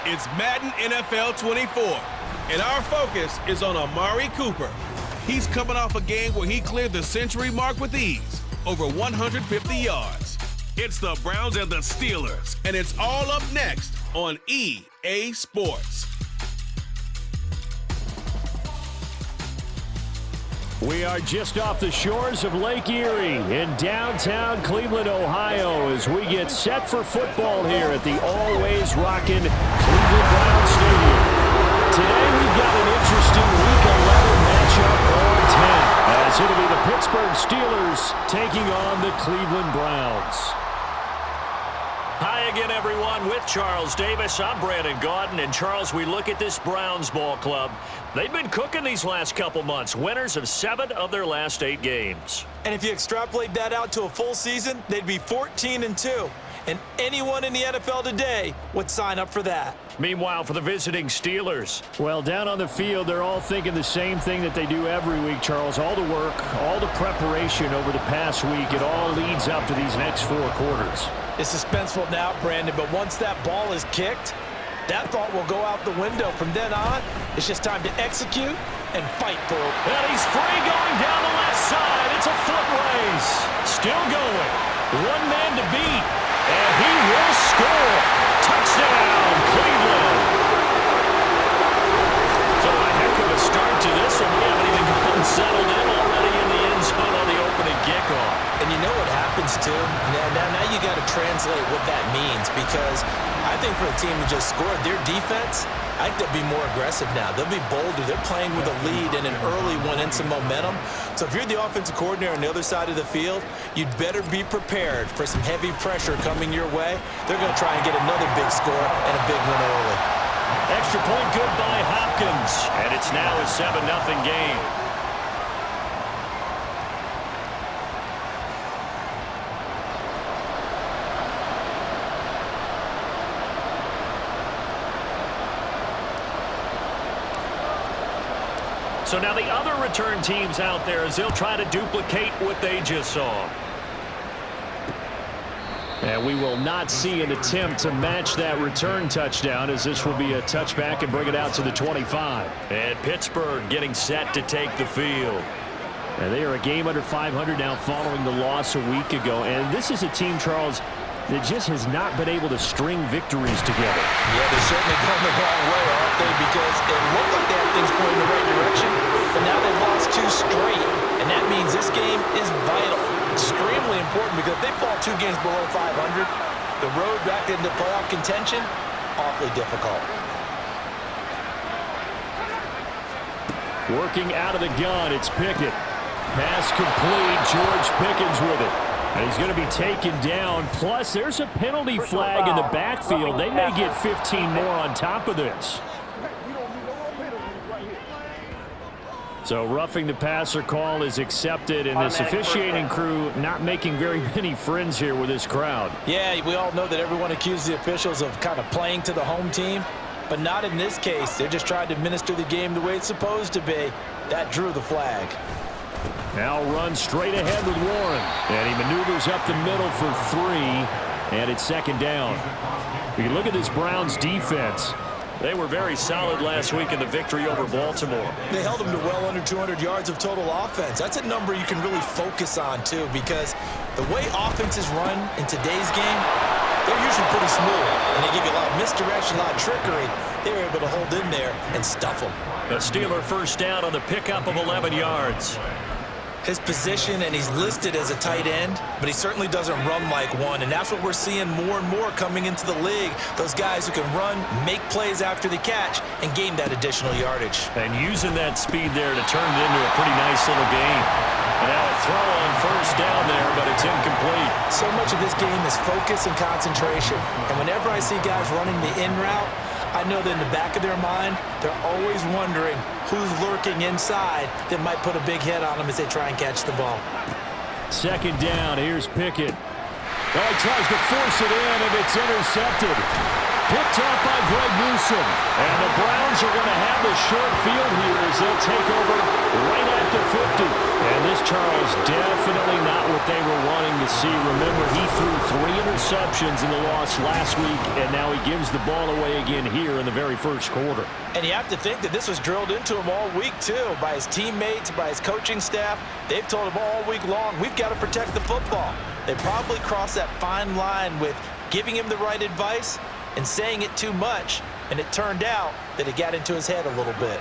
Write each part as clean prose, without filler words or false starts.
It's Madden NFL 24, and our focus is on Amari Cooper. He's coming off a game where he cleared the century mark with ease, over 150 yards. It's the Browns and the Steelers, and it's all up next on EA Sports. We are just off the shores of Lake Erie in downtown Cleveland, Ohio, as we get set for football here at the always rockin' Cleveland Browns Stadium. Today we've got an interesting Week 11 matchup on 10, as it'll be the Pittsburgh Steelers taking on the Cleveland Browns. Hi again, everyone. With Charles Davis, I'm Brandon Gaudin. And, Charles, we look at this Browns ball club. They've been cooking these last couple months, winners of 7 of their last 8 games. And if you extrapolate that out to a full season, they'd be 14-2. And anyone in the NFL today would sign up for that. Meanwhile, for the visiting Steelers. Well, down on the field, they're all thinking the same thing that they do every week, Charles. All the work, all the preparation over the past week, it all leads up to these next 4 quarters. It's suspenseful now, Brandon, but once that ball is kicked, that thought will go out the window. From then on, it's just time to execute and fight for it. And he's free going down the left side. It's a foot race. Still going. One man to beat. And he will score. Touchdown, Cleveland. So a heck of a start to this one. We haven't even gotten settled in already in the end zone on the opening kickoff. And you know what happens, too? Now you got to translate what that means, because I think for the team to just score, their defense, I think they'll be more aggressive now. They'll be bolder. They're playing with a lead and an early one and some momentum. So if you're the offensive coordinator on the other side of the field, you'd better be prepared for some heavy pressure coming your way. They're going to try and get another big score and a big win early. Extra point good by Hopkins. And it's now a 7-0 game. So now the other return teams out there, as they'll try to duplicate what they just saw. And we will not see an attempt to match that return touchdown, as this will be a touchback and bring it out to the 25. And Pittsburgh getting set to take the field. And they are a game under 500 now following the loss a week ago. And this is a team, Charles, that just has not been able to string victories together. Yeah, they're certainly going the wrong way, aren't they? Because it looked like they had things going in the right direction, but now they've lost 2 straight. And that means this game is vital, extremely important, because if they fall 2 games below 500, the road back into playoff contention, awfully difficult. Working out of the gun, it's Pickett. Pass complete, George Pickens with it. And he's going to be taken down. Plus, there's a penalty flag in the backfield. They may get 15 more on top of this. So roughing the passer call is accepted, and this officiating crew not making very many friends here with this crowd. Yeah, we all know that everyone accuses the officials of kind of playing to the home team, but not in this case. They're just trying to administer the game the way it's supposed to be. That drew the flag. Now runs straight ahead with Warren. And he maneuvers up the middle for 3. And it's 2nd down. If you look at this Browns defense, they were very solid last week in the victory over Baltimore. They held them to well under 200 yards of total offense. That's a number you can really focus on, too, because the way offenses run in today's game, they're usually pretty smooth. And they give you a lot of misdirection, a lot of trickery. They were able to hold in there and stuff them. A Steeler first down on the pickup of 11 yards. His position, and he's listed as a tight end, but he certainly doesn't run like one, and that's what we're seeing more and more coming into the league. Those guys who can run, make plays after the catch, and gain that additional yardage. And using that speed there to turn it into a pretty nice little game. And now a throw on first down there, but it's incomplete. So much of this game is focus and concentration, and whenever I see guys running the in route, I know that in the back of their mind, they're always wondering who's lurking inside that might put a big hit on them as they try and catch the ball. 2nd down, here's Pickett. Well, he tries to force it in, and it's intercepted. Picked up by Greg Newsome. And the Browns are going to have the short field here as they'll take over right at the 50. And this, Charles, definitely not what they were wanting to see. Remember, he threw 3 interceptions in the loss last week, and now he gives the ball away again here in the very first quarter. And you have to think that this was drilled into him all week, too, by his teammates, by his coaching staff. They've told him all week long, we've got to protect the football. They probably crossed that fine line with giving him the right advice and saying it too much, and it turned out that it got into his head a little bit.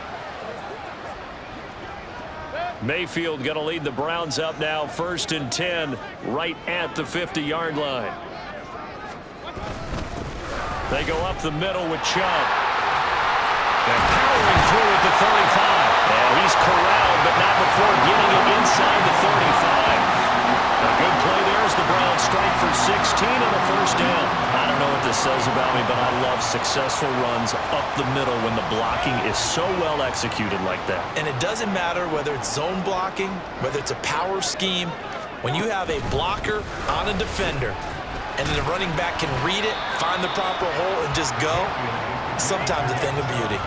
Mayfield going to lead the Browns up now, 1st and 10, right at the 50-yard line. They go up the middle with Chubb. And powering through at the 35. And he's corralled, but not before getting it inside the 35. A good play there as the Browns strike for 16 on a 1st down. I don't know what this says about me, but I love successful runs up the middle when the blocking is so well executed like that. And it doesn't matter whether it's zone blocking, whether it's a power scheme. When you have a blocker on a defender and then the running back can read it, find the proper hole, and just go, sometimes a thing of beauty.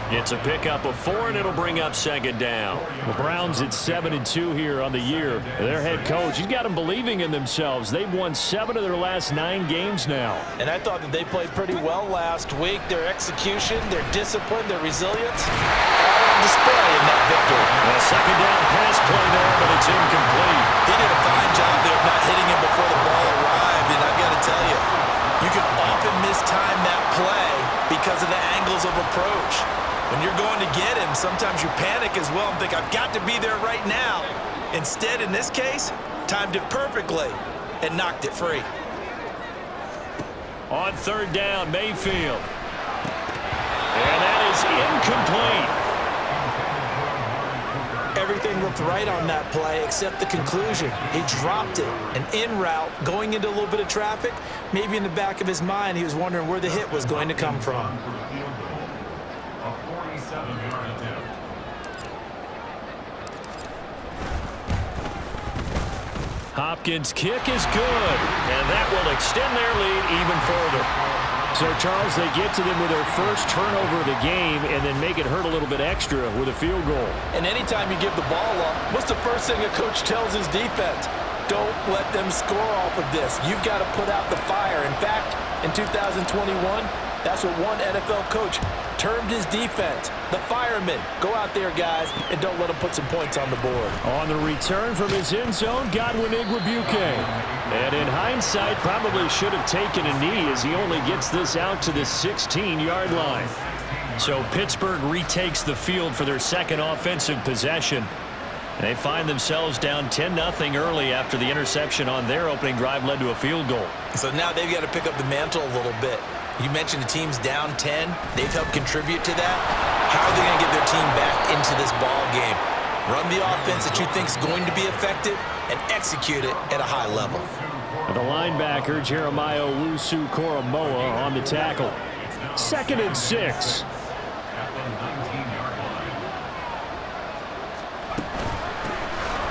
It's a pickup of 4, and it'll bring up 2nd down. The Browns at 7-2 here on the year. Their head coach, he's got them believing in themselves. They've won 7 of their last 9 games now. And I thought that they played pretty well last week. Their execution, their discipline, their resilience, all on display in that victory. A 2nd down pass play there, but it's incomplete. He did a fine job there of not hitting him before the ball arrived, and I've got to tell you, you can often mistime that play because of the angles of approach. When you're going to get him, sometimes you panic as well and think, I've got to be there right now. Instead, in this case, timed it perfectly and knocked it free. On 3rd down, Mayfield. And that is incomplete. Everything looked right on that play except the conclusion. He dropped it. An in route, going into a little bit of traffic. Maybe in the back of his mind, he was wondering where the hit was going to come from. Hopkins' kick is good, and that will extend their lead even further. So, Charles, they get to them with their first turnover of the game and then make it hurt a little bit extra with a field goal. And anytime you give the ball up, what's the first thing a coach tells his defense? Don't let them score off of this. You've got to put out the fire. In fact, in 2021, that's what one NFL coach termed his defense. The firemen. Go out there, guys, and don't let them put some points on the board. On the return from his end zone, Godwin Igwebuike. And in hindsight, probably should have taken a knee as he only gets this out to the 16-yard line. So Pittsburgh retakes the field for their 2nd offensive possession. They find themselves down 10-0 early after the interception on their opening drive led to a field goal. So now they've got to pick up the mantle a little bit. You mentioned the team's down 10. They've helped contribute to that. How are they going to get their team back into this ball game? Run the offense that you think is going to be effective and execute it at a high level. The linebacker, Jeremiah Owusu-Koramoah, on the tackle. 2nd and 6.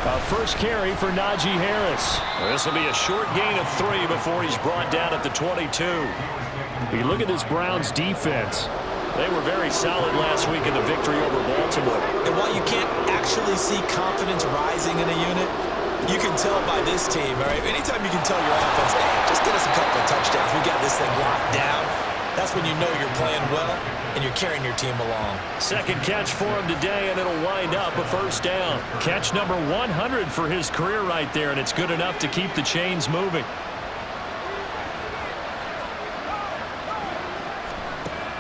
A first carry for Najee Harris. This will be a short gain of 3 before he's brought down at the 22. You look at this Browns defense. They were very solid last week in the victory over Baltimore. And while you can't actually see confidence rising in a unit, you can tell by this team, all right? Anytime you can tell your offense, hey, just get us a couple of touchdowns. We got this thing locked down. That's when you know you're playing well and you're carrying your team along. 2nd catch for him today, and it'll wind up a 1st down. Catch number 100 for his career right there, and it's good enough to keep the chains moving.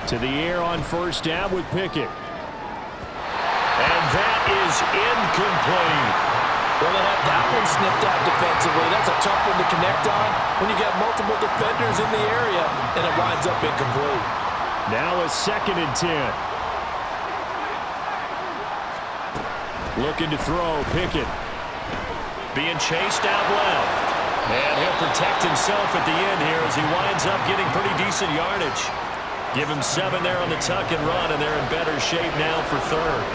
To the air on 1st down with Pickett. And that is incomplete. Well, they had that one snipped out defensively. That's a tough one to connect on when you got multiple defenders in the area, and it winds up incomplete. Now a 2nd and 10. Looking to throw, Pickett. Being chased out left. And he'll protect himself at the end here as he winds up getting pretty decent yardage. Give him 7 there on the tuck and run, and they're in better shape now for 3rd.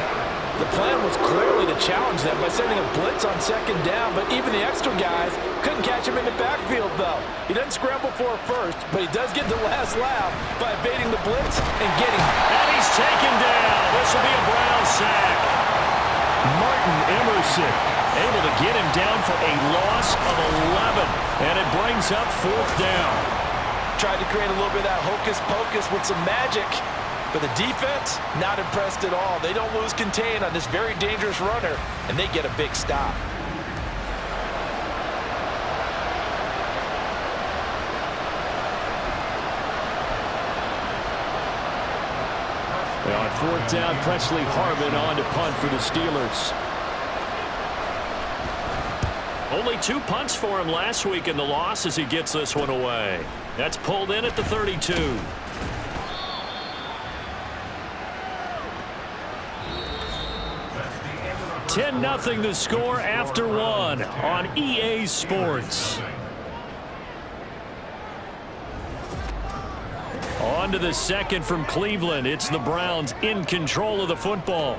The plan was clearly to challenge them by sending a blitz on second down, but even the extra guys couldn't catch him in the backfield, though. He doesn't scramble for it first, but he does get the last laugh by evading the blitz and getting it. And he's taken down. This will be a Brown sack. Martin Emerson able to get him down for a loss of 11, and it brings up fourth down. Tried to create a little bit of that hocus-pocus with some magic, but the defense, not impressed at all. They don't lose contain on this very dangerous runner, and they get a big stop. On fourth down, Presley Harvin on to punt for the Steelers. Only 2 punts for him last week in the loss as he gets this one away. That's pulled in at the 32. $10-0 the score after one on EA Sports. On to the second from Cleveland. It's the Browns in control of the football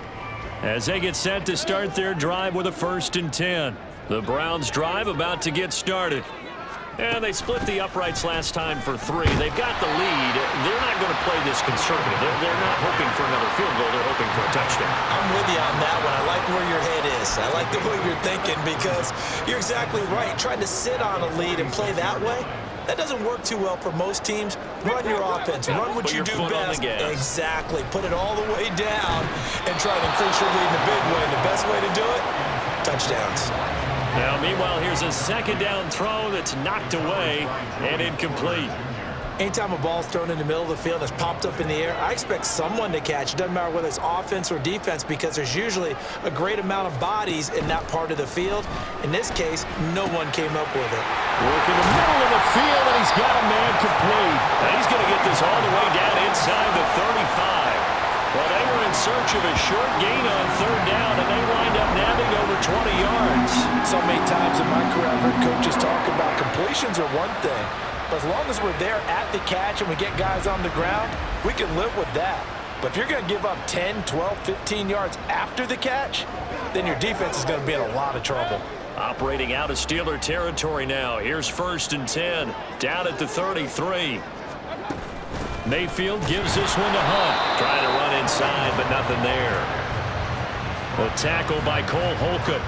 as they get set to start their drive with a 1st and 10. The Browns drive about to get started. And they split the uprights last time for 3. They've got the lead. They're not going to play this conservative. They're not hoping for another field goal. They're hoping for a touchdown. I'm with you on that one. I like where your head is. I like the way you're thinking because you're exactly right. Trying to sit on a lead and play that way, that doesn't work too well for most teams. Run your offense. Run what you do best. Exactly. Put it all the way down and try to increase your lead in a big way. And the best way to do it, touchdowns. Now, meanwhile, here's a second down throw that's knocked away and incomplete. Anytime a ball's thrown in the middle of the field and it's popped up in the air, I expect someone to catch. It doesn't matter whether it's offense or defense because there's usually a great amount of bodies in that part of the field. In this case, no one came up with it. Work in the middle of the field, and he's got a man complete. And he's going to get this all the way down inside the 35. Well, they were in search of a short gain on third down, and they wind up nabbing over 20 yards. So many times in my career, I've heard coaches talk about completions are one thing. But as long as we're there at the catch and we get guys on the ground, we can live with that. But if you're going to give up 10, 12, 15 yards after the catch, then your defense is going to be in a lot of trouble. Operating out of Steeler territory now. Here's 1st and 10, down at the 33. Mayfield gives this one to Hunt. Trying to run inside, but nothing there. A tackle by Cole Holcomb.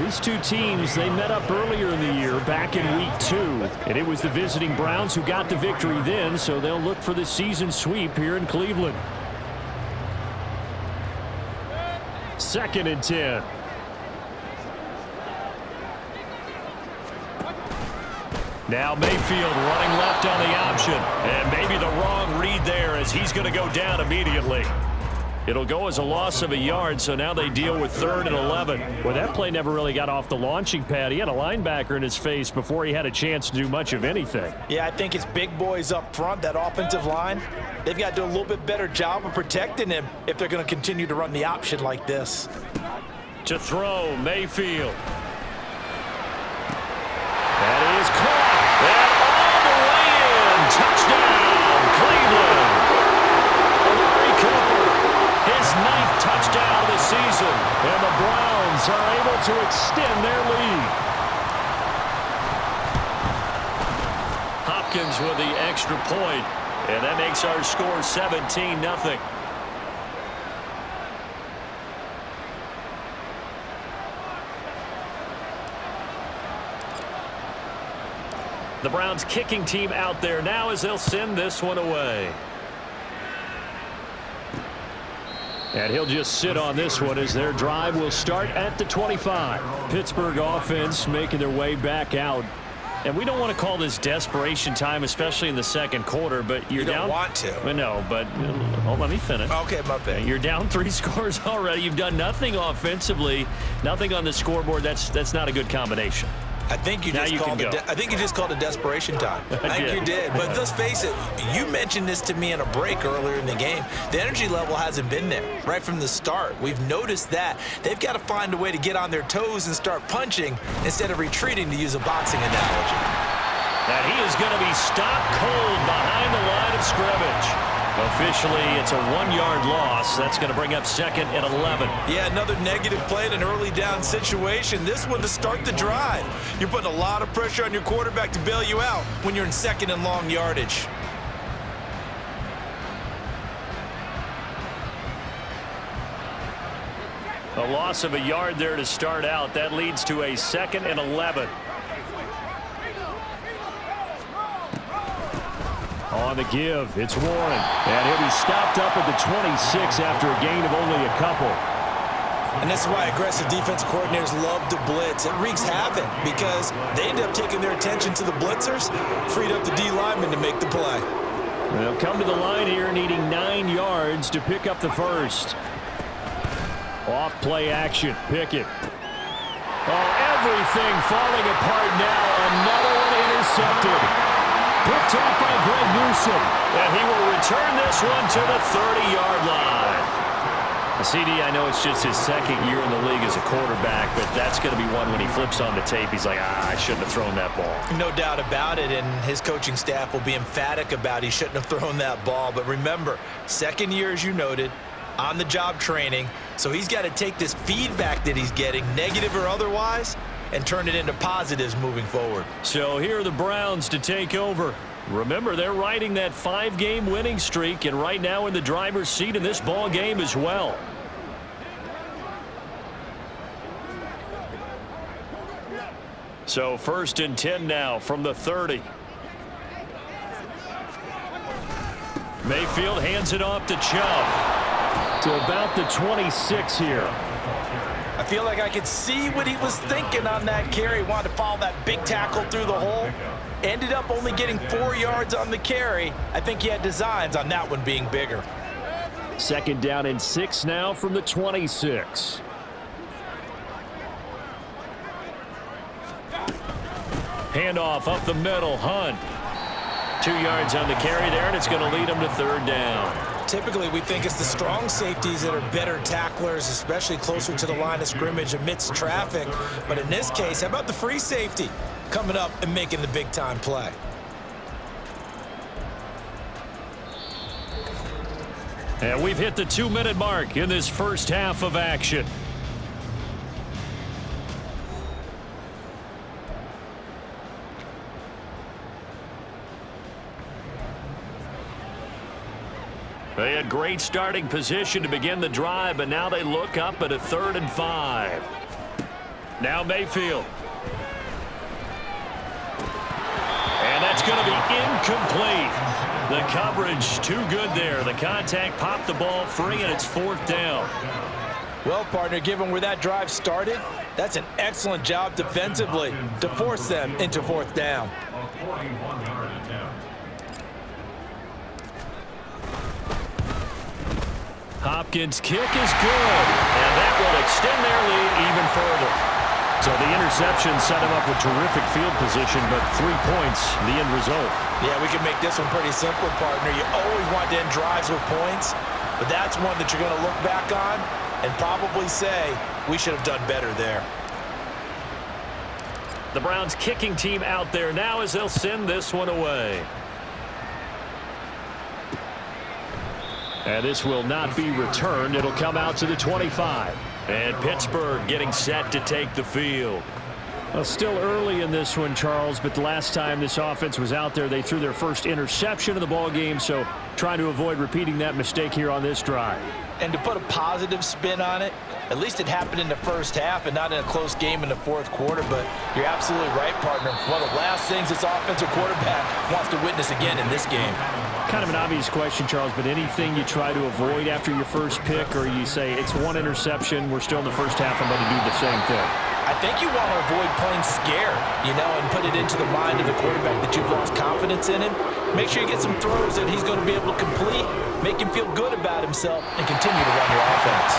These two teams, they met up earlier in the year, back in Week 2. And it was the visiting Browns who got the victory then, so they'll look for the season sweep here in Cleveland. 2nd and 10. Now Mayfield running left on the option. And maybe the wrong read there as he's going to go down immediately. It'll go as a loss of a yard, so now they deal with 3rd and 11. Well, that play never really got off the launching pad. He had a linebacker in his face before he had a chance to do much of anything. Yeah, I think it's big boys up front, that offensive line. They've got to do a little bit better job of protecting him if they're going to continue to run the option like this. To throw, Mayfield. That is caught. And all the way in. Touchdown, Cleveland. Amari Cooper, his 9th touchdown of the season. And the Browns are able to extend their lead. Hopkins with the extra point, and that makes our score 17-0. The Browns kicking team out there now as they'll send this one away. And he'll just sit on this one as their drive will start at the 25. Pittsburgh offense making their way back out. And we don't want to call this desperation time, especially in the second quarter, but you're You down. don't want to. Well, no, but let me finish. Okay, my bad. You're down 3 scores already. You've done nothing offensively, nothing on the scoreboard. That's not a good combination. I think you just called it desperation time. I think you did. But let's face it, you mentioned this to me in a break earlier in the game. The energy level hasn't been there right from the start. We've noticed that. They've got to find a way to get on their toes and start punching instead of retreating, to use a boxing analogy. And he is going to be stopped cold behind the line of scrimmage. Officially, it's a 1-yard loss. That's going to bring up 2nd and 11. Yeah, another negative play in an early down situation. This one to start the drive. You're putting a lot of pressure on your quarterback to bail you out when you're in 2nd and long yardage. A loss of a yard there to start out. That leads to a 2nd and 11. On the give, it's Warren. And he'll be stopped up at the 26 after a gain of only a couple. And this is why aggressive defensive coordinators love to blitz. It wreaks havoc because they end up taking their attention to the blitzers, freed up the D lineman to make the play. They'll come to the line here needing 9 yards to pick up the first. Off play action, Pickett. Oh, everything falling apart now. Another one intercepted. Picked off by Greg Newsome. And he will return this one to the 30-yard line. CD, I know it's just his 2nd year in the league as a quarterback, but that's going to be one when he flips on the tape. He's like, I shouldn't have thrown that ball. No doubt about it, and his coaching staff will be emphatic about he shouldn't have thrown that ball. But remember, 2nd year, as you noted, on-the-job training, so he's got to take this feedback that he's getting, negative or otherwise, and turn it into positives moving forward. So here are the Browns to take over. Remember, they're riding that 5-game winning streak, and right now in the driver's seat in this ball game as well. So 1st and 10 now from the 30. Mayfield hands it off to Chubb. To about the 26 here. I feel like I could see what he was thinking on that carry. Wanted to follow that big tackle through the hole. Ended up only getting 4 yards on the carry. I think he had designs on that one being bigger. 2nd down and 6 now from the 26. Handoff up the middle, Hunt. 2 yards on the carry there, and it's going to lead him to 3rd down. Typically, we think it's the strong safeties that are better tacklers, especially closer to the line of scrimmage amidst traffic. But in this case, how about the free safety coming up and making the big-time play? And we've hit the 2-minute mark in this first half of action. They had great starting position to begin the drive, but now they look up at a 3rd and 5. Now Mayfield. And that's going to be incomplete. The coverage too good there. The contact popped the ball free, and it's 4th down. Well, partner, given where that drive started, that's an excellent job defensively to force them into 4th down. Hopkins' kick is good, and that will extend their lead even further. So the interception set him up with terrific field position, but 3 points, the end result. Yeah, we can make this one pretty simple, partner. You always want to end drives with points, but that's one that you're going to look back on and probably say, we should have done better there. The Browns kicking team out there now as they'll send this one away. And this will not be returned. It'll come out to the 25. And Pittsburgh getting set to take the field. Well, still early in this one, Charles, but the last time this offense was out there, they threw their first interception of the ball game, so trying to avoid repeating that mistake here on this drive. And to put a positive spin on it, at least it happened in the first half and not in a close game in the 4th quarter, but you're absolutely right, partner. One of the last things this offensive quarterback wants to witness again in this game. Kind of an obvious question, Charles, but anything you try to avoid after your first pick, or you say it's one interception, we're still in the first half, I'm going to do the same thing? I think you want to avoid playing scared, and put it into the mind of the quarterback that you've lost confidence in him. Make sure you get some throws that he's going to be able to complete, make him feel good about himself, and continue to run your offense.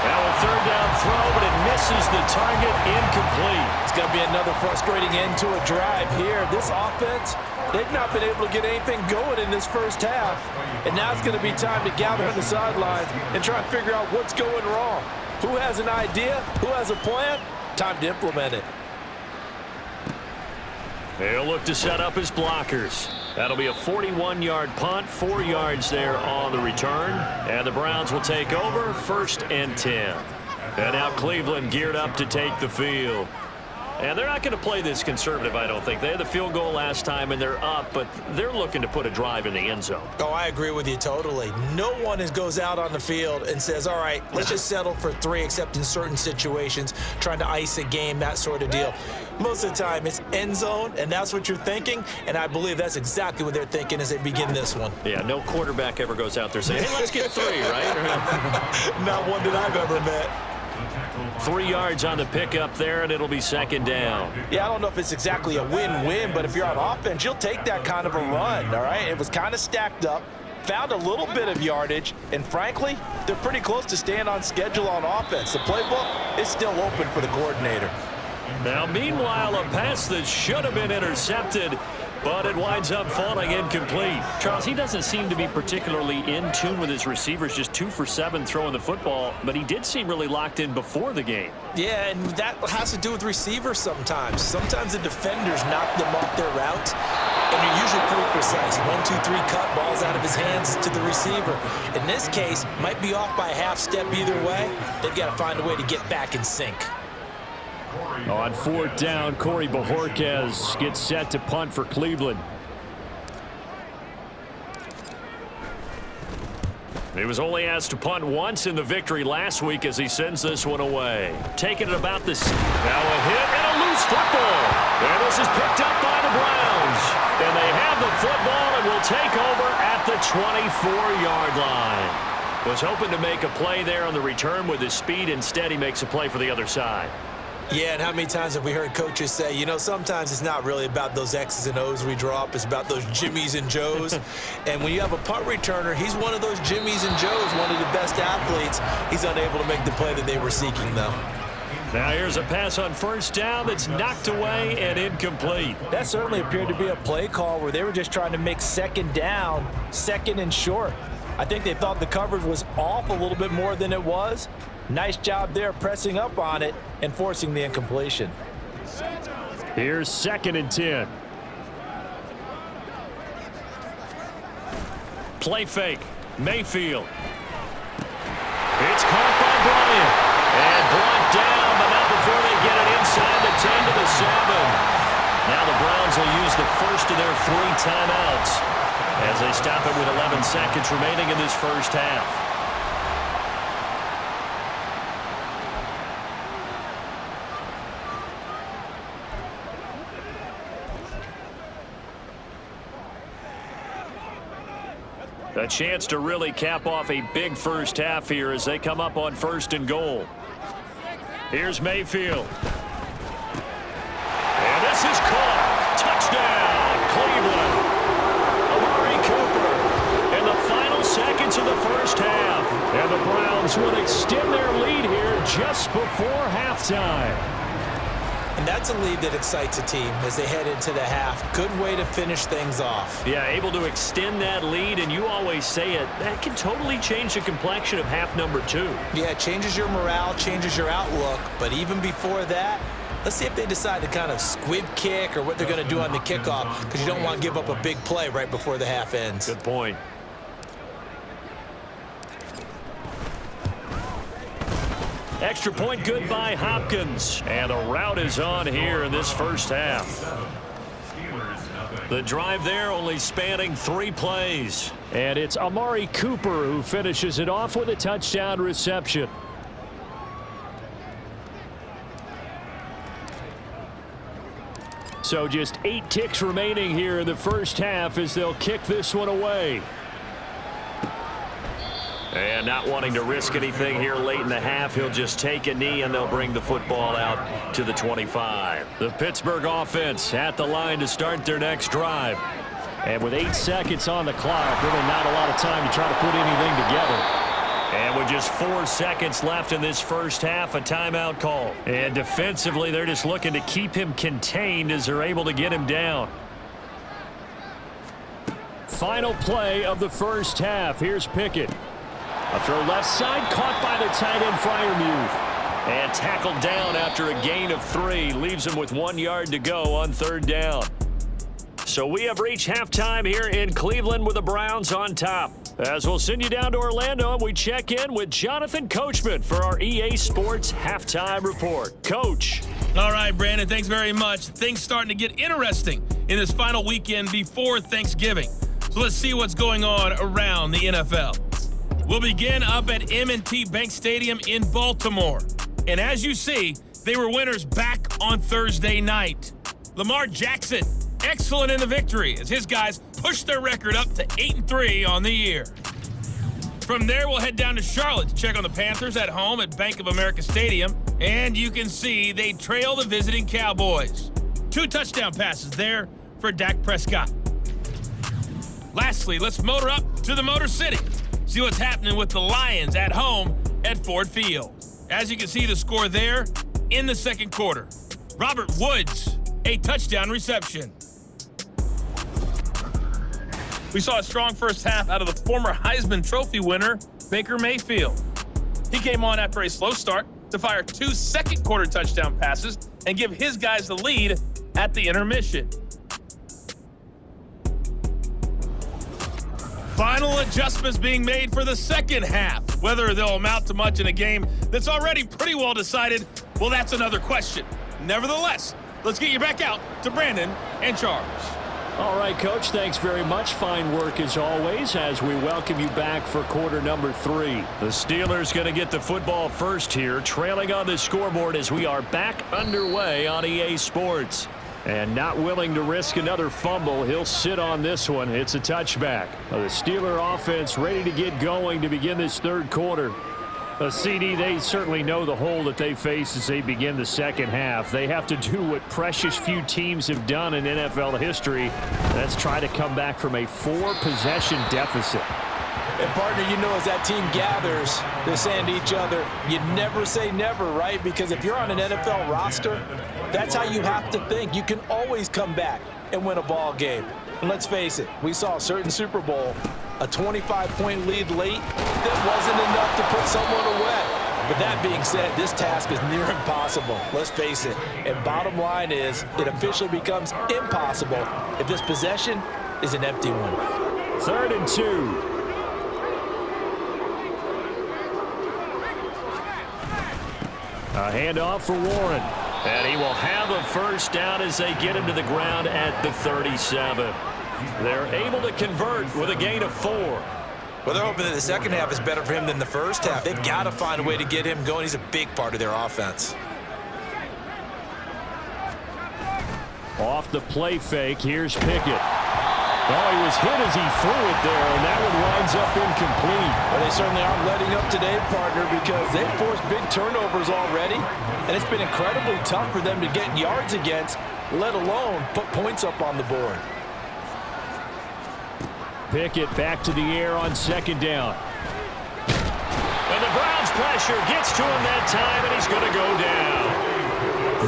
Now a 3rd down throw, but it misses the target, incomplete. It's going to be another frustrating end to a drive here. This offense, they've not been able to get anything going in this first half. And now it's going to be time to gather on the sidelines and try and figure out what's going wrong. Who has an idea? Who has a plan? Time to implement it. They'll look to set up his blockers. That'll be a 41-yard punt, 4 yards there on the return. And the Browns will take over, 1st and 10. And now Cleveland geared up to take the field. And they're not going to play this conservative, I don't think. They had the field goal last time, and they're up, but they're looking to put a drive in the end zone. Oh, I agree with you totally. No one goes out on the field and says, all right, let's just settle for 3, except in certain situations, trying to ice a game, that sort of deal. Most of the time, it's end zone, and that's what you're thinking, and I believe that's exactly what they're thinking as they begin this one. Yeah, no quarterback ever goes out there saying, hey, let's get 3, right? Not one that I've ever met. 3 yards on the pickup there, and it'll be 2nd down. Yeah, I don't know if it's exactly a win-win, but if you're on offense, you'll take that kind of a run, all right? It was kind of stacked up, found a little bit of yardage, and frankly, they're pretty close to staying on schedule on offense. The playbook is still open for the coordinator. Now, meanwhile, a pass that should have been intercepted, but it winds up falling incomplete. Charles, he doesn't seem to be particularly in tune with his receivers, just 2 for 7 throwing the football, but he did seem really locked in before the game. Yeah, and that has to do with receivers sometimes. Sometimes the defenders knock them off their route, and they're usually pretty precise. 1, 2, 3 cut, balls out of his hands to the receiver. In this case, might be off by a half step either way. They've got to find a way to get back in sync. On 4th down, Corey Bojorquez gets set to punt for Cleveland. He was only asked to punt once in the victory last week as he sends this one away. Taking it about this. Now a hit and a loose football. And this is picked up by the Browns. And they have the football and will take over at the 24-yard line. Was hoping to make a play there on the return with his speed. Instead, he makes a play for the other side. Yeah, and how many times have we heard coaches say, you know, sometimes it's not really about those X's and O's we drop. It's about those Jimmies and Joes. And when you have a punt returner, he's one of those Jimmies and Joes, one of the best athletes. He's unable to make the play that they were seeking, though. Now here's a pass on 1st down that's knocked away and incomplete. That certainly appeared to be a play call where they were just trying to make 2nd down, 2nd and short. I think they thought the coverage was off a little bit more than it was. Nice job there pressing up on it and forcing the incompletion. Here's 2nd and 10. Play fake. Mayfield. It's caught by Bryant. And brought down, but not before they get it inside the 10 to the 7. Now the Browns will use the first of their 3 timeouts as they stop it with 11 seconds remaining in this first half. A chance to really cap off a big first half here as they come up on 1st and goal. Here's Mayfield. And this is caught. Touchdown, Cleveland. Amari Cooper in the final seconds of the first half. And the Browns will extend their lead here just before halftime. And that's a lead that excites a team as they head into the half. Good way to finish things off. Yeah, able to extend that lead, and you always say it, that can totally change the complexion of half number 2. Yeah, it changes your morale, changes your outlook. But even before that, let's see if they decide to kind of squib kick or what they're going to do on the kickoff, because you don't want to give up a big play right before the half ends. Good point. Extra point good by Hopkins. And the route is on here in this first half. The drive there only spanning 3 plays. And it's Amari Cooper who finishes it off with a touchdown reception. So just 8 ticks remaining here in the first half as they'll kick this one away. And not wanting to risk anything here late in the half, he'll just take a knee and they'll bring the football out to the 25. The Pittsburgh offense at the line to start their next drive. And with 8 seconds on the clock, really not a lot of time to try to put anything together. And with just 4 seconds left in this first half, a timeout call. And defensively, they're just looking to keep him contained as they're able to get him down. Final play of the first half. Here's Pickett. A throw left side, caught by the tight end Freiermuth. And tackled down after a gain of 3. Leaves him with 1 yard to go on 3rd down. So we have reached halftime here in Cleveland with the Browns on top. As we'll send you down to Orlando and we check in with Jonathan Coachman for our EA Sports Halftime Report. Coach. All right, Brandon, thanks very much. Things starting to get interesting in this final weekend before Thanksgiving. So let's see what's going on around the NFL. We'll begin up at M&T Bank Stadium in Baltimore. And as you see, they were winners back on Thursday night. Lamar Jackson, excellent in the victory as his guys pushed their record up to 8-3 on the year. From there, we'll head down to Charlotte to check on the Panthers at home at Bank of America Stadium. And you can see they trail the visiting Cowboys. 2 touchdown passes there for Dak Prescott. Lastly, let's motor up to the Motor City. See what's happening with the Lions at home at Ford Field. As you can see the score there in the second quarter. Robert Woods, a touchdown reception. We saw a strong first half out of the former Heisman Trophy winner, Baker Mayfield. He came on after a slow start to fire 2 second-quarter touchdown passes and give his guys the lead at the intermission. Final adjustments being made for the second half. Whether they'll amount to much in a game that's already pretty well decided, well, that's another question. Nevertheless, let's get you back out to Brandon and Charles. All right, Coach, thanks very much. Fine work as always as we welcome you back for quarter number 3. The Steelers going to get the football first here, trailing on the scoreboard as we are back underway on EA Sports. And not willing to risk another fumble, he'll sit on this one. It's a touchback. The Steeler offense ready to get going to begin this third quarter. CD, they certainly know the hole that they face as they begin the second half. They have to do what precious few teams have done in NFL history. That's try to come back from a 4-possession deficit. And, partner, you know, as that team gathers, they're saying to each other, you never say never, right? Because if you're on an NFL roster, that's how you have to think. You can always come back and win a ball game. And let's face it, we saw a certain Super Bowl, a 25-point lead late that wasn't enough to put someone away. But that being said, this task is near impossible. Let's face it. And bottom line is, it officially becomes impossible if this possession is an empty one. 3rd and 2. A handoff for Warren. And he will have a first down as they get him to the ground at the 37. They're able to convert with a gain of 4. Well, they're hoping that the second half is better for him than the first half. They've got to find a way to get him going. He's a big part of their offense. Off the play fake, here's Pickett. Oh, he was hit as he threw it there, and that one winds up incomplete. Well, they certainly aren't letting up today, partner, because they've forced big turnovers already, and it's been incredibly tough for them to get yards against, let alone put points up on the board. Pickett back to the air on 2nd down. And the Browns pressure gets to him that time, and he's going to go down.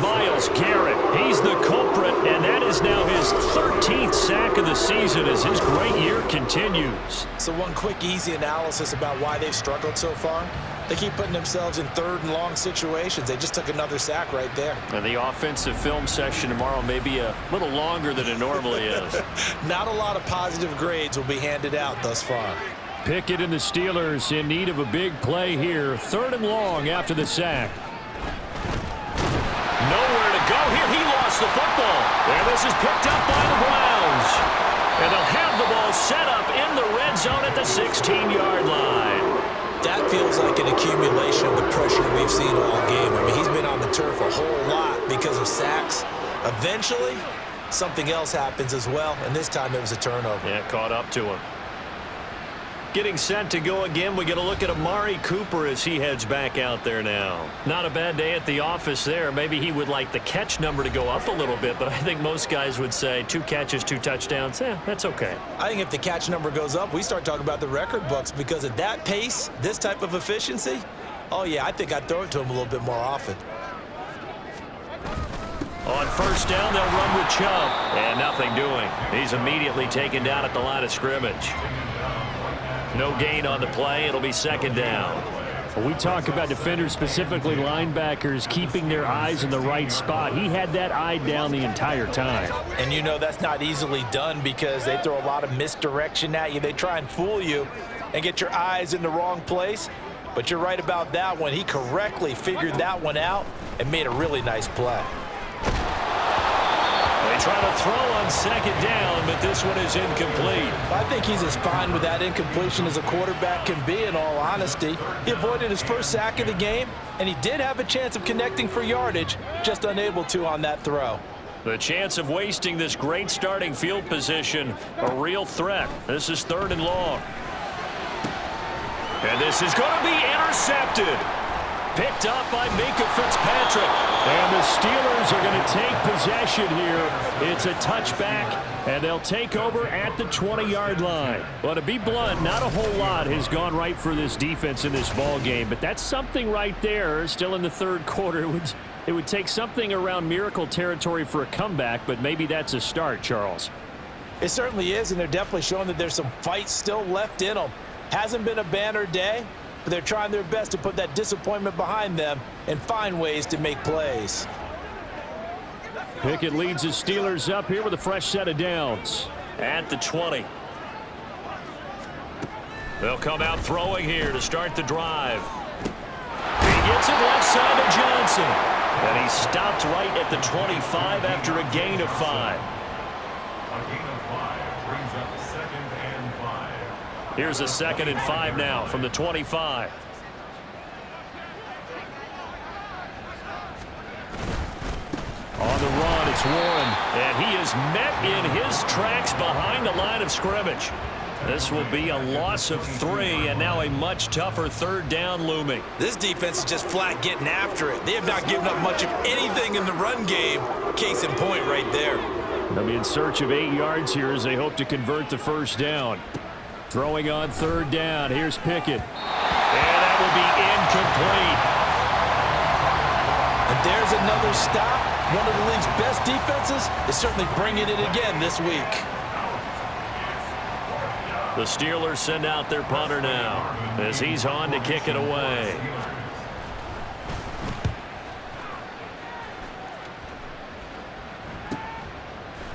Myles Garrett, he's the culprit, and that is now his 13th sack of the season as his great year continues. So one quick, easy analysis about why they've struggled so far. They keep putting themselves in 3rd and long situations. They just took another sack right there. And the offensive film session tomorrow may be a little longer than it normally is. Not a lot of positive grades will be handed out thus far. Pickett and the Steelers in need of a big play here. 3rd and long after the sack. Nowhere to go here. He lost the football. And this is picked up by the Browns. And they'll have the ball set up in the red zone at the 16-yard line. That feels like an accumulation of the pressure we've seen all game. I mean, he's been on the turf a whole lot because of sacks. Eventually, something else happens as well, and this time it was a turnover. Yeah, caught up to him. Getting set to go again, we get a look at Amari Cooper as he heads back out there now. Not a bad day at the office there. Maybe he would like the catch number to go up a little bit, but I think most guys would say 2 catches, 2 touchdowns. That's okay. I think if the catch number goes up, we start talking about the record books because at that pace, this type of efficiency, oh yeah, I think I'd throw it to him a little bit more often. On 1st down, they'll run with Chubb, and nothing doing. He's immediately taken down at the line of scrimmage. No gain on the play. It'll be 2nd down. We talk about defenders, specifically linebackers, keeping their eyes in the right spot. He had that eye down the entire time. And you know that's not easily done because they throw a lot of misdirection at you. They try and fool you and get your eyes in the wrong place. But you're right about that one. He correctly figured that one out and made a really nice play. They try to throw on second down, but this one is incomplete. I think he's as fine with that incompletion as a quarterback can be, in all honesty. He avoided his first sack of the game, and he did have a chance of connecting for yardage, just unable to on that throw. The chance of wasting this great starting field position, a real threat. This is 3rd and long. And this is going to be intercepted. Picked up by Minkah Fitzpatrick. And the Steelers are going to take possession here. It's a touchback, and they'll take over at the 20-yard line. Well, to be blunt, not a whole lot has gone right for this defense in this ball game, but that's something right there. Still in the 3rd quarter. It would take something around miracle territory for a comeback, but maybe that's a start, Charles. It certainly is, and they're definitely showing that there's some fight still left in them. Hasn't been a banner day, but they're trying their best to put that disappointment behind them and find ways to make plays. Pickett leads the Steelers up here with a fresh set of downs. At the 20. They'll come out throwing here to start the drive. He gets it left side to Johnson. And he stopped right at the 25 after a gain of 5. Here's a 2nd and 5 now from the 25. On the run, it's Warren. And he is met in his tracks behind the line of scrimmage. This will be a loss of 3, and now a much tougher 3rd down looming. This defense is just flat getting after it. They have not given up much of anything in the run game. Case in point right there. They'll be in search of 8 yards here as they hope to convert the 1st down. Throwing on 3rd down. Here's Pickett. And that will be incomplete. And there's another stop. One of the league's best defenses is certainly bringing it again this week. The Steelers send out their punter now as he's on to kick it away.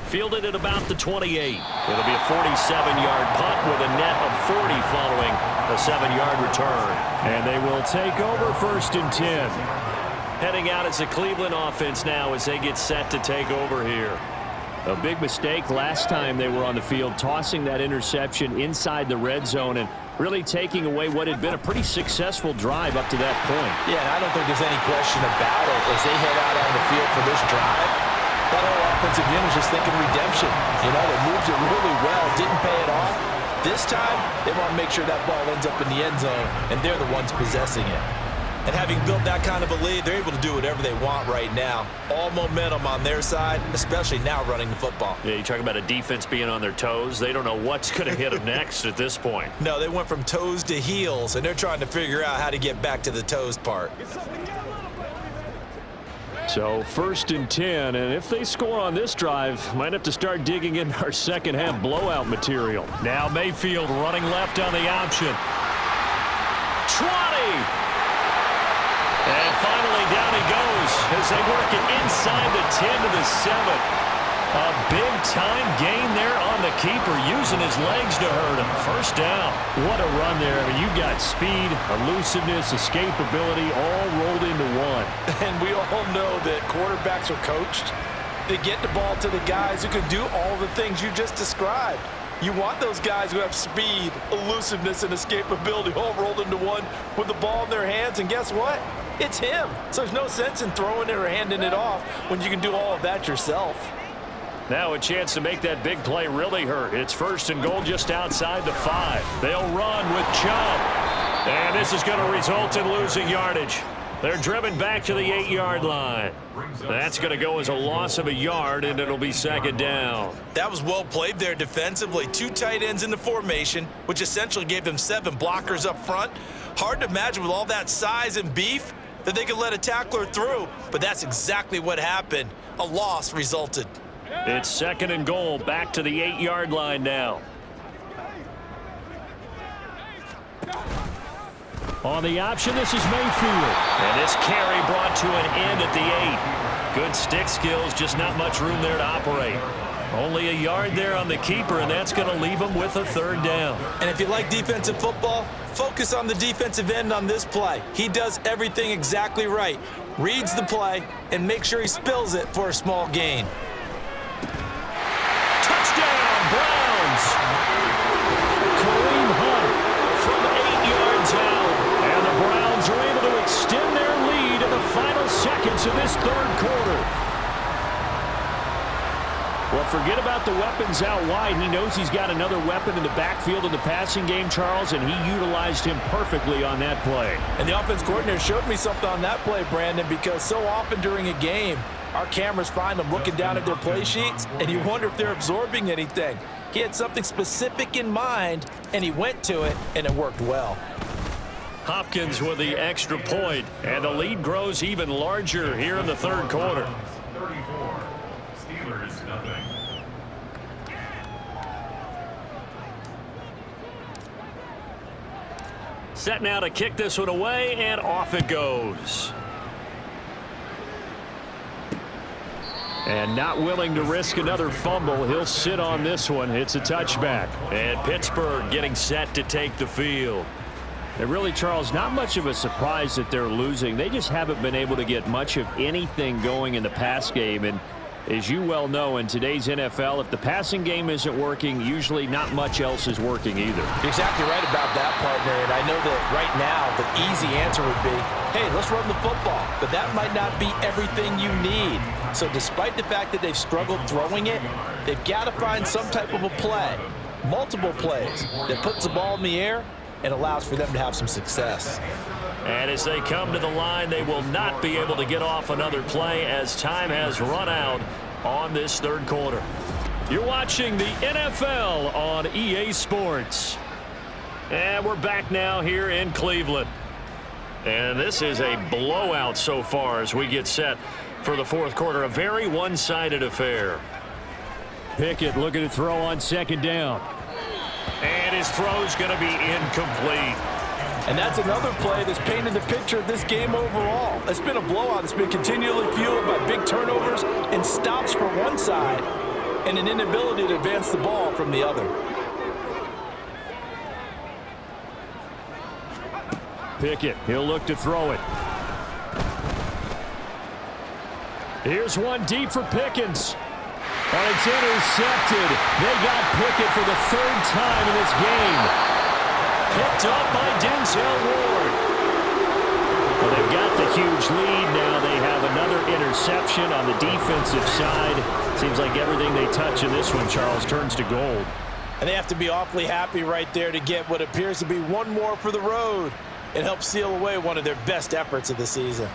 Fielded at about the 28. It'll be a 47-yard punt with a net of 40 following a 7-yard return. And they will take over 1st and 10. Heading out as a Cleveland offense now as they get set to take over here. A big mistake last time they were on the field, tossing that interception inside the red zone and really taking away what had been a pretty successful drive up to that point. Yeah, and I don't think there's any question about it. As they head out on the field for this drive, that whole offensive unit is just thinking redemption. You know, they moved it really well, didn't pay it off. This time, they want to make sure that ball ends up in the end zone, and they're the ones possessing it. And having built that kind of a lead, they're able to do whatever they want right now. All momentum on their side, especially now running the football. Yeah, you talk about a defense being on their toes. They don't know what's going to hit them next at this point. No, they went from toes to heels, and they're trying to figure out how to get back to the toes part. So 1st and 10, and if they score on this drive, might have to start digging in our second half blowout material. Now Mayfield running left on the option. 20! And finally down he goes as they work it inside the 10 to the 7. A big-time gain there on the keeper, using his legs to hurt him. 1st down. What a run there. I mean, you got speed, elusiveness, escapability, all rolled into one. And we all know that quarterbacks are coached to get the ball to the guys who can do all the things you just described. You want those guys who have speed, elusiveness, and escapability all rolled into one with the ball in their hands, and guess what? It's him. So there's no sense in throwing it or handing it off when you can do all of that yourself. Now a chance to make that big play really hurt. It's 1st and goal just outside the 5. They'll run with Chubb. And this is going to result in losing yardage. They're driven back to the 8-yard line. That's going to go as a loss of a yard, and it'll be 2nd down. That was well played there defensively. 2 tight ends in the formation, which essentially gave them 7 blockers up front. Hard to imagine with all that size and beef that they could let a tackler through, but that's exactly what happened. A loss resulted. It's 2nd and goal, back to the 8-yard line now. On the option, this is Mayfield. And this carry brought to an end at the 8. Good stick skills, just not much room there to operate. Only a yard there on the keeper, and that's going to leave him with a 3rd down. And if you like defensive football, focus on the defensive end on this play. He does everything exactly right. Reads the play and make sure he spills it for a small gain. Touchdown, Browns! Kareem Hunt from 8 yards out. And the Browns are able to extend their lead in the final seconds of this 3rd quarter. Well, forget about the weapons out wide. He knows he's got another weapon in the backfield in the passing game, Charles, and he utilized him perfectly on that play. And the offense coordinator showed me something on that play, Brandon, because so often during a game, our cameras find them looking down at their play sheets, and you wonder if they're absorbing anything. He had something specific in mind, and he went to it, and it worked well. Hopkins with the extra point, and the lead grows even larger here in the 3rd quarter. Set now to kick this one away, and off it goes. And not willing to risk another fumble, he'll sit on this one. It's a touchback. And Pittsburgh getting set to take the field. And really, Charles, not much of a surprise that they're losing. They just haven't been able to get much of anything going in the pass game. And as you well know, in today's NFL, if the passing game isn't working, usually not much else is working either. You're exactly right about that, partner. And I know that right now the easy answer would be, hey, let's run the football. But that might not be everything you need. So despite the fact that they've struggled throwing it, they've got to find some type of a play, multiple plays, that puts the ball in the air and allows for them to have some success. And as they come to the line, they will not be able to get off another play as time has run out on this 3rd quarter. You're watching the NFL on EA Sports. And we're back now here in Cleveland. And this is a blowout so far as we get set for the 4th quarter. A very one-sided affair. Pickett looking to throw on 2nd down. And his throw's going to be incomplete. And that's another play that's painted the picture of this game overall. It's been a blowout. It's been continually fueled by big turnovers and stops from one side and an inability to advance the ball from the other. Pickett, he'll look to throw it. Here's one deep for Pickens. And it's intercepted. They got Pickett for the 3rd time in this game. Picked up by Denzel Ward. Well, they've got the huge lead now. They have another interception on the defensive side. Seems like everything they touch in this one, Charles, turns to gold. And they have to be awfully happy right there to get what appears to be one more for the road. It helps seal away one of their best efforts of the season.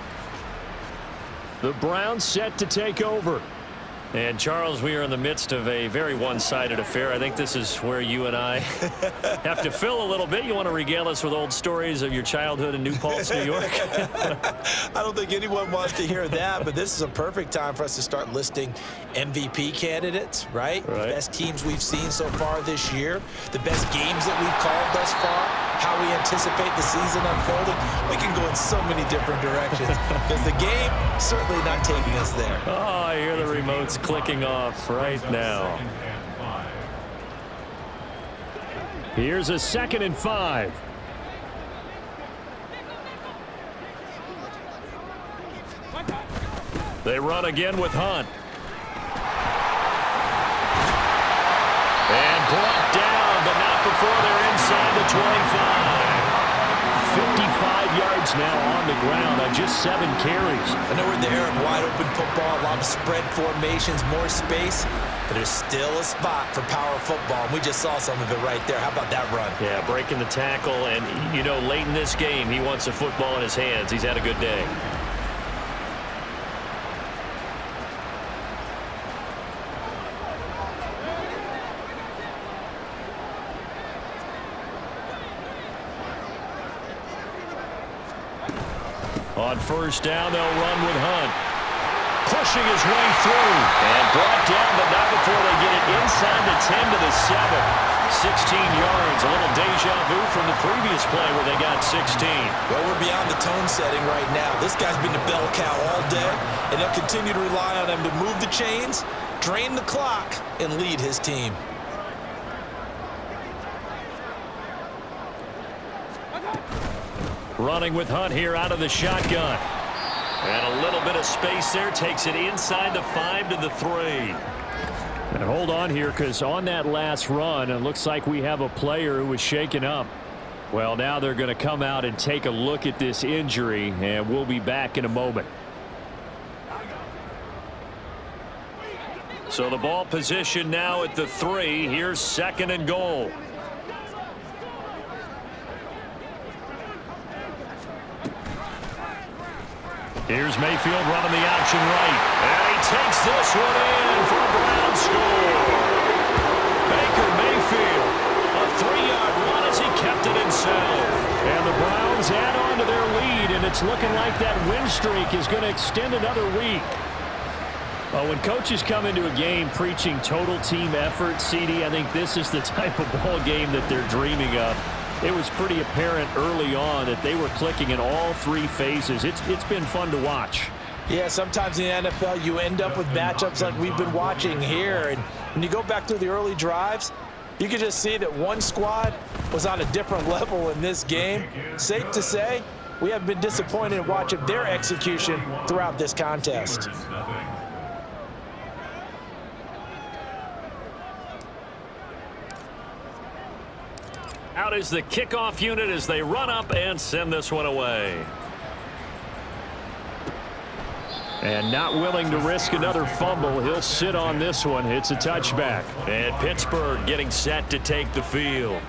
The Browns set to take over. And, Charles, we are in the midst of a very one-sided affair. I think this is where you and I have to fill a little bit. You want to regale us with old stories of your childhood in New Paltz, New York? I don't think anyone wants to hear that, but this is a perfect time for us to start listing MVP candidates, right? The best teams we've seen so far this year, the best games that we've called thus far, how we anticipate the season unfolding. We can go in so many different directions because the game certainly not taking us there. Oh, I hear the remotes clicking off right now. Here's a 2nd and 5. They run again with Hunt. And brought down, but not before they're inside the 25. 55 yards now on the ground on just 7 carries. I know we're in the era of wide-open football, a lot of spread formations, more space, but there's still a spot for power football, and we just saw some of it right there. How about that run? Yeah, breaking the tackle, and, you know, late in this game, he wants the football in his hands. He's had a good day. On 1st down, they'll run with Hunt. Pushing his way through. And brought down, but not before they get it inside the 10 to the 7. 16 yards. A little deja vu from the previous play where they got 16. Well, we're beyond the tone setting right now. This guy's been the bell cow all day, and they'll continue to rely on him to move the chains, drain the clock, and lead his team. Running with Hunt here out of the shotgun. And a little bit of space there. Takes it inside the 5 to the 3. And hold on here, because on that last run, it looks like we have a player who was shaken up. Well, now they're going to come out and take a look at this injury, and we'll be back in a moment. So the ball position now at the 3. Here's 2nd and goal. Here's Mayfield running the option right. And he takes this one in for a Brown score. Baker Mayfield, a 3-yard run as he kept it himself. And the Browns add on to their lead, and it's looking like that win streak is going to extend another week. Well, when coaches come into a game preaching total team effort, CD, I think this is the type of ball game that they're dreaming of. It was pretty apparent early on that they were clicking in all 3 phases. It's been fun to watch. Yeah, sometimes in the NFL you end up with matchups like we've been watching here. And when you go back through the early drives, you can just see that one squad was on a different level in this game. Safe to say, we have been disappointed in watching their execution throughout this contest. Out is the kickoff unit as they run up and send this one away. And not willing to risk another fumble. He'll sit on this one. It's a touchback. And Pittsburgh getting set to take the field.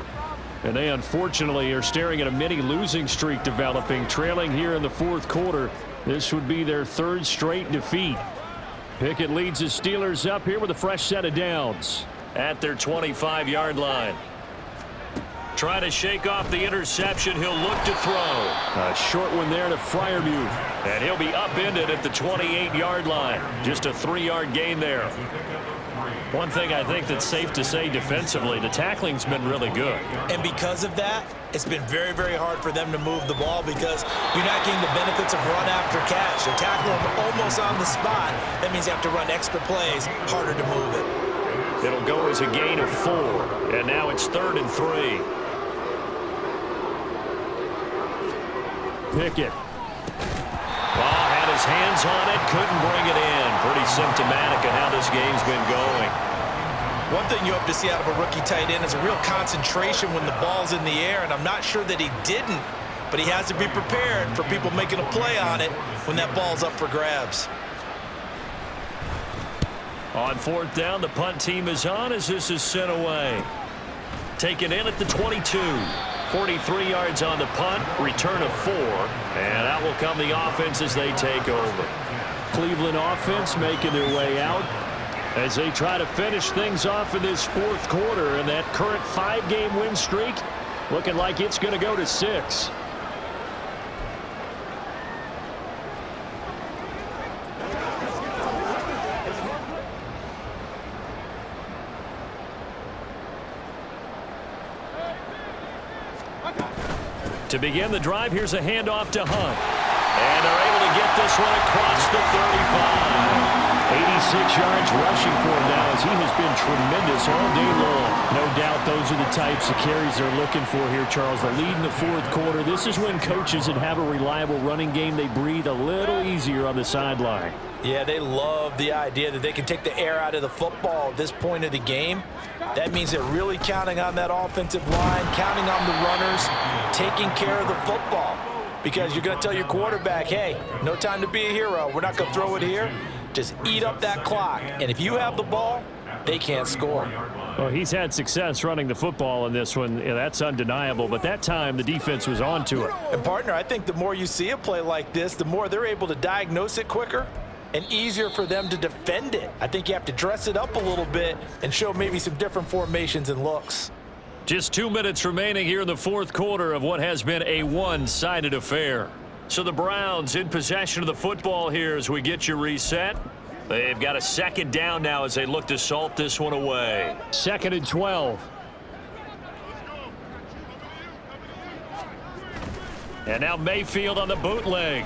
And they unfortunately are staring at a mini losing streak developing, trailing here in the 4th quarter. This would be their 3rd straight defeat. Pickett leads the Steelers up here with a fresh set of downs. At their 25-yard line. Trying to shake off the interception. He'll look to throw. A short one there to Freiermuth. And he'll be upended at the 28-yard line. Just a 3-yard gain there. One thing I think that's safe to say defensively, the tackling's been really good. And because of that, it's been very, very hard for them to move the ball because you're not getting the benefits of run after catch. They're tackling them almost on the spot. That means you have to run extra plays, harder to move it. It'll go as a gain of 4. And now it's 3rd and 3. Pickett. Well, had his hands on it, couldn't bring it in. Pretty symptomatic of how this game's been going. One thing you hope to see out of a rookie tight end is a real concentration when the ball's in the air, and I'm not sure that he didn't, but he has to be prepared for people making a play on it when that ball's up for grabs. On 4th down, the punt team is on as this is sent away. Taken in at the 22. 43 yards on the punt, return of 4, and out will come the offense as they take over. Cleveland offense making their way out as they try to finish things off in this 4th quarter, and that current 5-game win streak looking like it's going to go to 6. To begin the drive, here's a handoff to Hunt. And they're able to get this one across the 35. 86 yards rushing for him now as he has been tremendous all day long. No doubt those are the types of carries they're looking for here, Charles. The lead in the 4th quarter. This is when coaches that have a reliable running game, they breathe a little easier on the sideline. Yeah, they love the idea that they can take the air out of the football at this point of the game. That means they're really counting on that offensive line, counting on the runners, taking care of the football. Because you're going to tell your quarterback, hey, no time to be a hero. We're not going to throw it here. Just eat up that clock. And if you have the ball, they can't score. Well, he's had success running the football in this one. Yeah, that's undeniable. But that time, the defense was on to it. And, partner, I think the more you see a play like this, the more they're able to diagnose it quicker and easier for them to defend it. I think you have to dress it up a little bit and show maybe some different formations and looks. Just 2 minutes remaining here in the 4th quarter of what has been a one-sided affair. So the Browns in possession of the football here as we get you reset. They've got a 2nd down now as they look to salt this one away. 2nd and 12. And now Mayfield on the bootleg.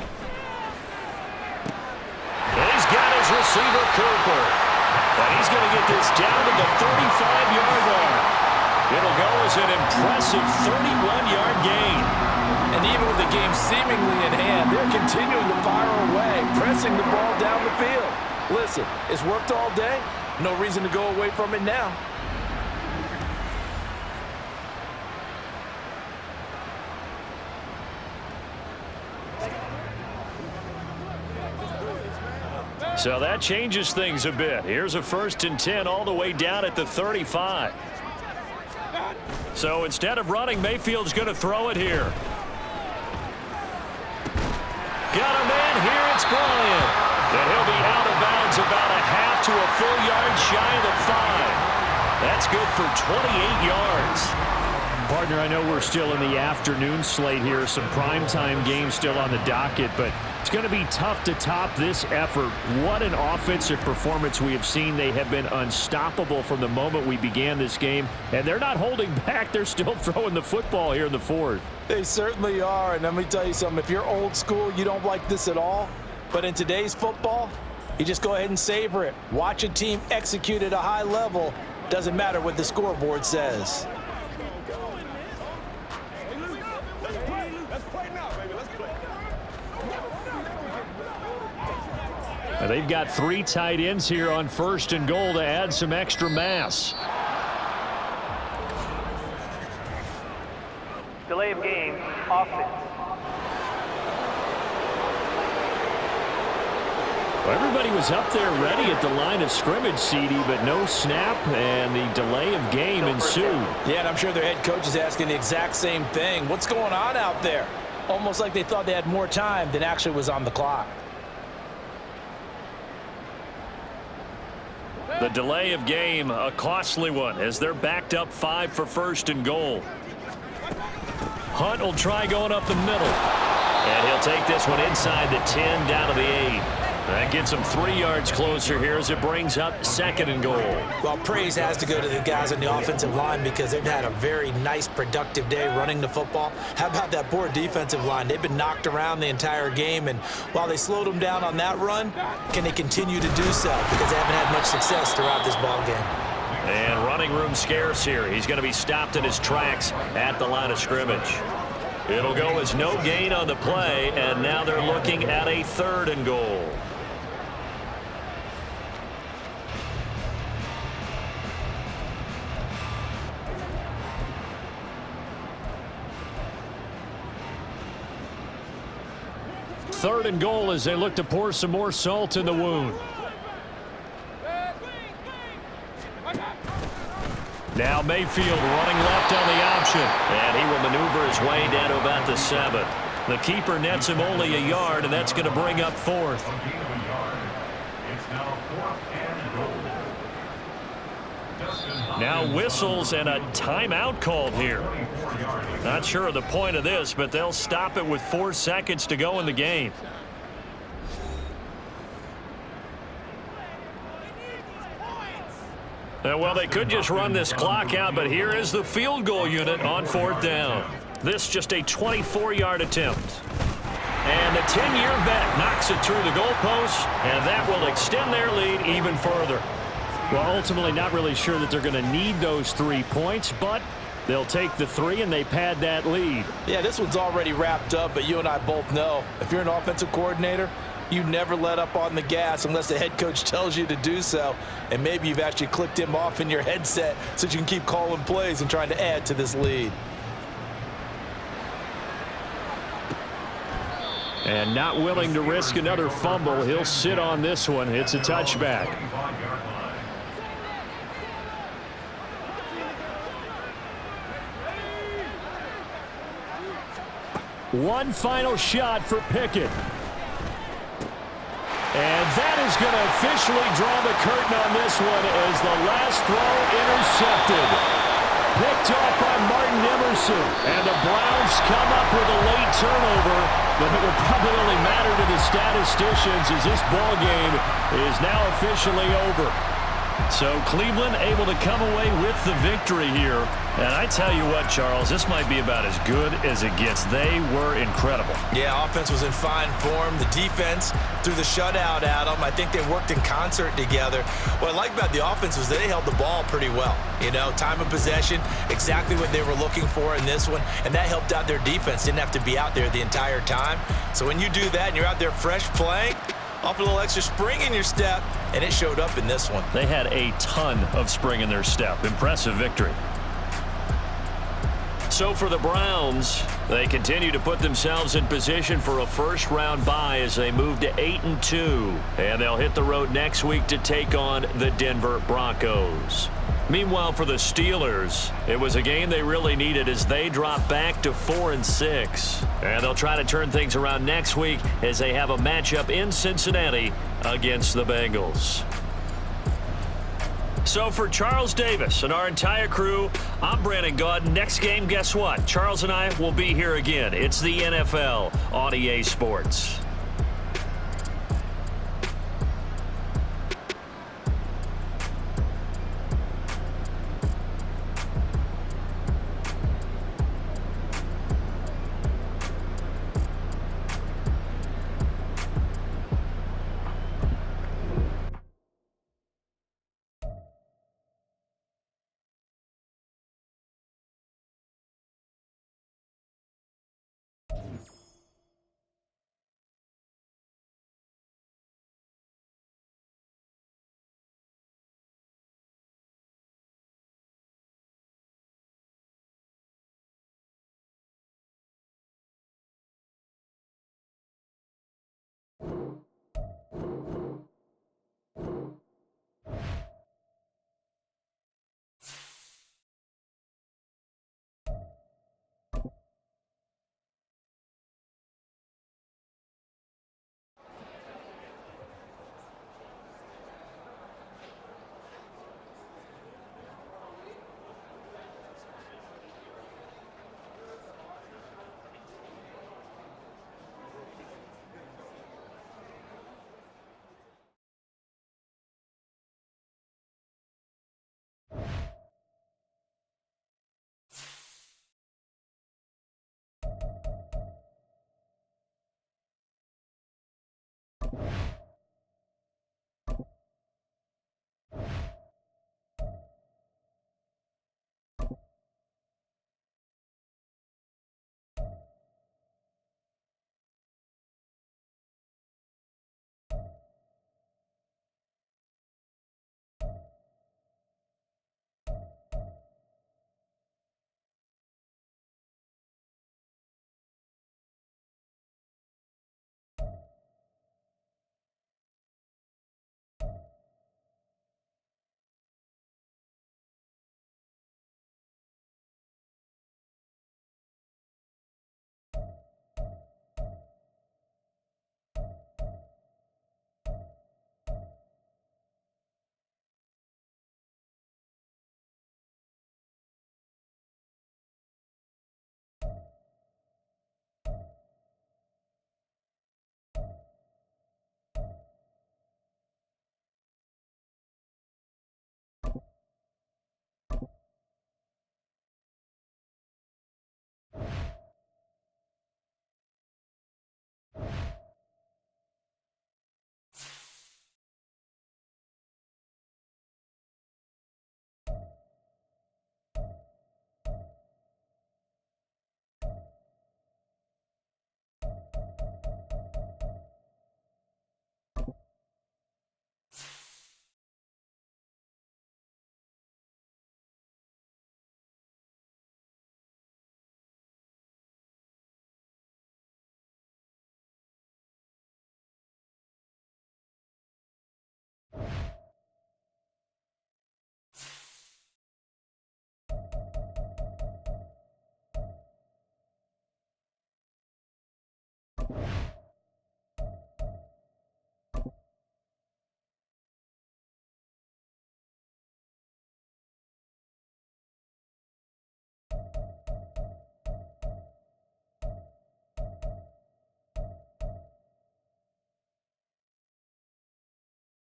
He's got his receiver, Cooper. And he's going to get this down to the 35-yard line. It'll go as an impressive 31-yard gain. And even with the game seemingly in hand, they're continuing to fire away, pressing the ball down the field. Listen, it's worked all day. No reason to go away from it now. So that changes things a bit. Here's a 1st and 10 all the way down at the 35. So instead of running, Mayfield's going to throw it here. Got a man here, it's Bryant. And he'll be out of bounds about a half to a full yard shy of the 5. That's good for 28 yards. Partner, I know we're still in the afternoon slate here. Some primetime games still on the docket, but it's going to be tough to top this effort. What an offensive performance we have seen. They have been unstoppable from the moment we began this game, and they're not holding back. They're still throwing the football here in the 4th. They certainly are, and let me tell you something. If you're old school, you don't like this at all. But in today's football, you just go ahead and savor it. Watch a team execute at a high level. Doesn't matter what the scoreboard says. They've got 3 tight ends here on 1st and goal to add some extra mass. Delay of game, offense. Well, everybody was up there ready at the line of scrimmage, CD, but no snap, and the delay of game ensued. Yeah, and I'm sure their head coach is asking the exact same thing. What's going on out there? Almost like they thought they had more time than actually was on the clock. The delay of game, a costly one, as they're backed up 5 for 1st and goal. Hunt will try going up the middle. And he'll take this one inside the 10 down to the 8. That gets him 3 yards closer here as it brings up 2nd and goal. Well, praise has to go to the guys on the offensive line because they've had a very nice, productive day running the football. How about that poor defensive line? They've been knocked around the entire game, and while they slowed them down on that run, can they continue to do so? Because they haven't had much success throughout this ball game. And running room scarce here. He's going to be stopped in his tracks at the line of scrimmage. It'll go as no gain on the play, and now they're looking at a 3rd and goal. Third and goal as they look to pour some more salt in the wound. Now Mayfield running left on the option. And he will maneuver his way down to about the 7. The keeper nets him only a yard, and that's going to bring up 4th. Now whistles and a timeout called here. Not sure of the point of this, but they'll stop it with 4 seconds to go in the game. Well, they could just run this clock out, but here is the field goal unit on 4th down. This just a 24-yard attempt. And the 10-year vet knocks it through the goalpost, and that will extend their lead even further. Well, ultimately not really sure that they're going to need those 3 points, but they'll take the 3 and they pad that lead. Yeah, this one's already wrapped up, but you and I both know if you're an offensive coordinator, you never let up on the gas unless the head coach tells you to do so. And maybe you've actually clicked him off in your headset so you can keep calling plays and trying to add to this lead. And not willing to risk another fumble, he'll sit on this one. It's a touchback. One final shot for Pickett. And that is going to officially draw the curtain on this one as the last throw intercepted. Picked off by Martin Emerson. And the Browns come up with a late turnover, but it will probably only matter to the statisticians as this ball game is now officially over. So Cleveland able to come away with the victory here. And I tell you what, Charles, this might be about as good as it gets. They were incredible. Yeah, offense was in fine form. The defense threw the shutout at them. I think they worked in concert together. What I like about the offense was they held the ball pretty well. You know, time of possession, exactly what they were looking for in this one, and that helped out their defense. Didn't have to be out there the entire time. So when you do that and you're out there fresh playing, off a little extra spring in your step, and it showed up in this one. They had a ton of spring in their step. Impressive victory. So for the Browns, they continue to put themselves in position for a first-round bye as they move to 8-2. And they'll hit the road next week to take on the Denver Broncos. Meanwhile, for the Steelers, it was a game they really needed as they drop back to 4-6. And they'll try to turn things around next week as they have a matchup in Cincinnati against the Bengals. So for Charles Davis and our entire crew, I'm Brandon Gaudin. Next game, guess what? Charles and I will be here again. It's the NFL on EA Sports.